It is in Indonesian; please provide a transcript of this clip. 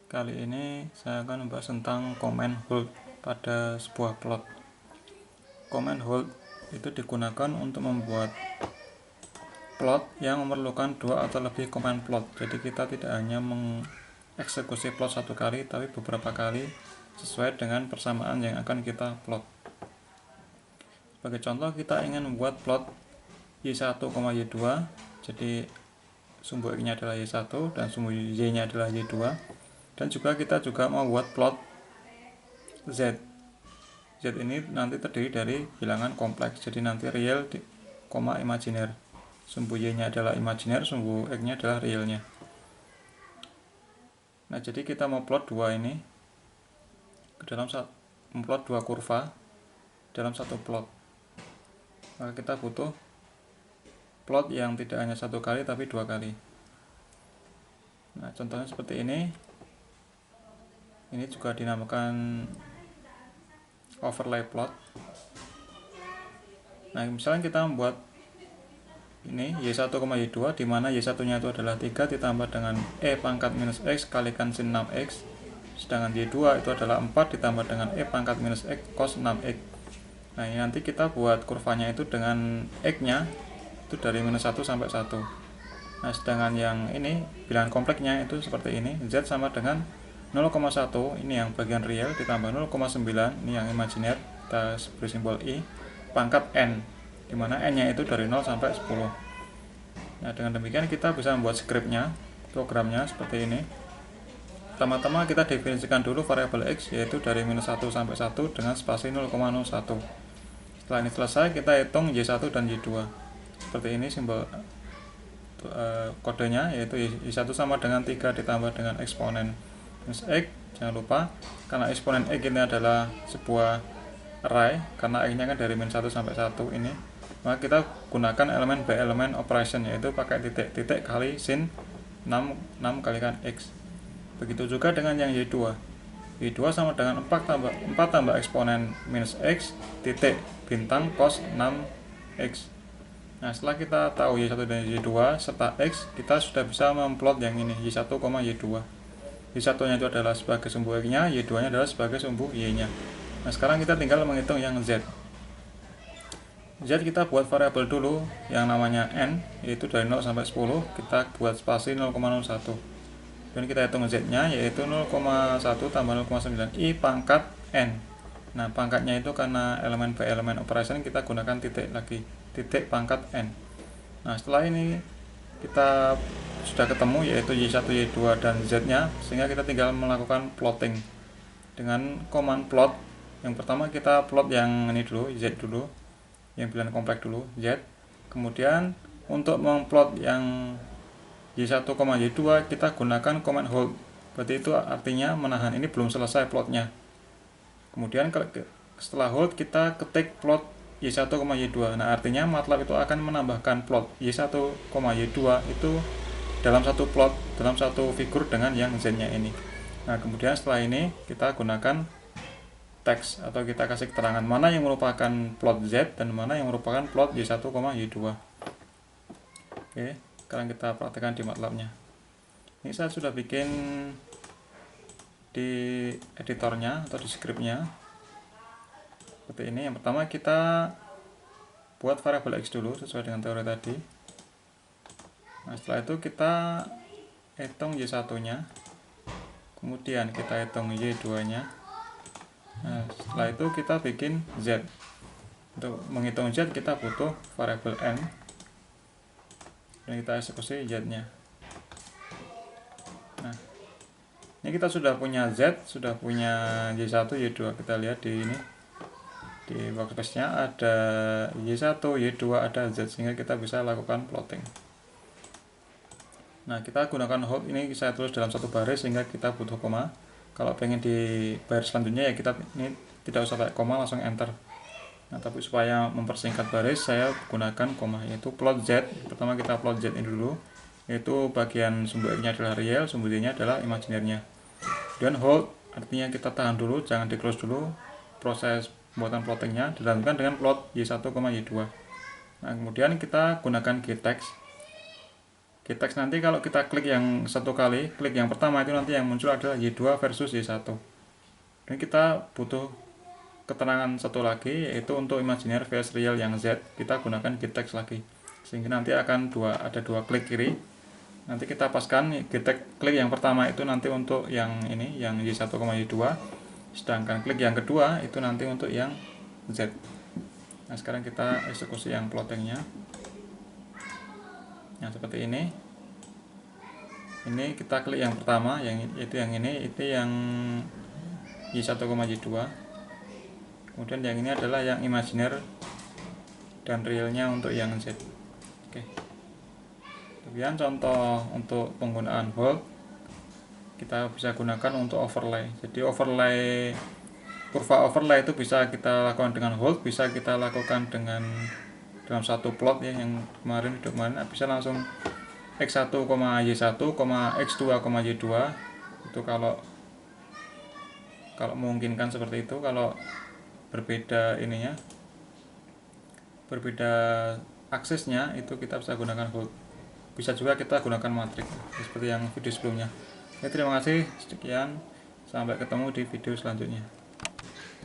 Kali ini saya akan membahas tentang command hold pada sebuah plot. Command hold itu digunakan untuk membuat plot yang memerlukan dua atau lebih command plot. Jadi kita tidak hanya mengeksekusi plot satu kali, tapi beberapa kali sesuai dengan persamaan yang akan kita plot. Sebagai contoh, kita ingin membuat plot Y1, Y2. Jadi sumbu X-nya adalah Y1 dan sumbu Y-nya adalah Y2. Dan juga kita mau buat plot Z. Z ini nanti terdiri dari bilangan kompleks. Jadi nanti real, imajiner. Sumbu Y-nya adalah imajiner, sumbu X-nya adalah realnya. Nah, jadi kita mau plot dua ini ke dalam memplot dua kurva dalam satu plot. Maka kita butuh plot yang tidak hanya satu kali tapi dua kali. Nah, contohnya seperti ini. Ini juga dinamakan overlay plot. Nah, misalnya kita membuat ini Y1, Y2, di mana Y1-nya itu adalah 3 ditambah dengan E pangkat minus X kalikan sin 6X, sedangkan Y2 itu adalah 4 ditambah dengan E pangkat minus X cos 6X. Nah, ini nanti kita buat kurvanya itu dengan X-nya itu dari minus 1 sampai 1. Nah, sedangkan yang ini bilangan kompleksnya itu seperti ini. Z sama dengan 0,1, ini yang bagian real, ditambah 0,9, ini yang imajiner, kita beri simbol I, pangkat N, dimana N-nya itu dari 0 sampai 10. Nah, dengan demikian kita bisa membuat skripnya, programnya seperti ini. Pertama-tama kita definisikan dulu variabel X, yaitu dari minus 1 sampai 1 dengan spasi 0,01. Setelah ini selesai, kita hitung Y1 dan Y2. Seperti ini simbol kodenya, yaitu Y1 sama dengan 3 ditambah dengan eksponen minus X. Jangan lupa, karena eksponen X ini adalah sebuah array, karena X-nya kan dari min 1 sampai 1 ini, maka kita gunakan elemen by elemen operation, yaitu pakai titik kali sin 6 kalikan X. Begitu juga dengan yang Y2. Y2 sama dengan 4 tambah eksponen minus X titik bintang cos 6X. Nah, setelah kita tahu Y1 dan Y2 serta X, kita sudah bisa memplot yang ini, Y1, Y2. Y1-nya itu adalah sebagai sumbu X-nya, Y2-nya adalah sebagai sumbu Y-nya. Nah, sekarang kita tinggal menghitung yang Z. Z kita buat variabel dulu yang namanya N, yaitu dari 0 sampai 10, kita buat spasi 0,01. Dan kita hitung Z-nya, yaitu 0,1 tambah 0,9 I pangkat N. Nah, pangkatnya itu karena elemen by elemen operation kita gunakan titik lagi, titik pangkat N. Nah, setelah ini kita sudah ketemu yaitu Y1, Y2 dan Z-nya, sehingga kita tinggal melakukan plotting dengan command plot. Yang pertama kita plot yang ini dulu, Z dulu, yang bilangan kompleks dulu, Z. Kemudian untuk memplot yang Y1, Y2 kita gunakan command hold. Berarti itu artinya menahan, ini belum selesai plotnya. Kemudian setelah hold kita ketik plot Y1, Y2. Nah, artinya MATLAB itu akan menambahkan plot Y1, Y2 itu dalam satu plot, dalam satu figur dengan yang Z-nya ini. Nah, kemudian setelah ini kita gunakan teks atau kita kasih keterangan mana yang merupakan plot Z dan mana yang merupakan plot Y1, Y2. Oke, sekarang kita praktekkan di MATLAB-nya. Ini saya sudah bikin di editornya atau di scriptnya. Seperti ini. Yang pertama kita buat variabel X dulu sesuai dengan teori tadi. Nah, setelah itu kita hitung Y1-nya, kemudian kita hitung Y2-nya. Nah, setelah itu kita bikin Z. Untuk menghitung Z kita butuh variabel N, dan kita eksekusi Z-nya. Nah, ini kita sudah punya Z, sudah punya Y1, Y2. Kita lihat di ini, di workspace-nya ada Y1, Y2, ada Z, sehingga kita bisa lakukan plotting. Nah, kita gunakan hold ini saya tulis dalam satu baris sehingga kita butuh koma. Kalau pengen di baris selanjutnya ya kita ini tidak usah pakai koma, langsung enter. Nah, tapi supaya mempersingkat baris saya gunakan koma, yaitu plot Z. Pertama kita plot Z ini dulu, yaitu bagian sumbu X-nya adalah real, sumbu Y-nya adalah imajinernya. Dan hold artinya kita tahan dulu, jangan di close dulu. Proses pembuatan plottingnya dilanjutkan dengan plot Y1, Y2. Nah, kemudian kita gunakan gettext. Gtext nanti kalau kita klik yang satu kali, klik yang pertama itu nanti yang muncul adalah Y2 versus Y1. Dan kita butuh keterangan satu lagi, yaitu untuk imajiner vs real yang Z, kita gunakan Gtext lagi. Sehingga nanti akan ada dua klik kiri. Nanti kita paskan Gtext klik yang pertama itu nanti untuk yang ini, yang Y1, Y2. Sedangkan klik yang kedua itu nanti untuk yang Z. Nah, sekarang kita eksekusi yang plottingnya. Yang seperti ini kita klik yang pertama, yang itu yang ini, itu yang Y1, Y2. Kemudian yang ini adalah yang imajiner dan realnya untuk yang Z. Oke. Kemudian contoh untuk penggunaan hold, kita bisa gunakan untuk overlay. Jadi kurva overlay itu bisa kita lakukan dengan hold, bisa kita lakukan dengan dalam satu plot ya, yang kemarin bisa langsung x1, y1, x2, y2. Itu kalau memungkinkan seperti itu. Kalau berbeda berbeda aksesnya, itu kita bisa gunakan hold. Bisa juga kita gunakan matriks seperti yang video sebelumnya. Terima kasih, sekian, sampai ketemu di video selanjutnya.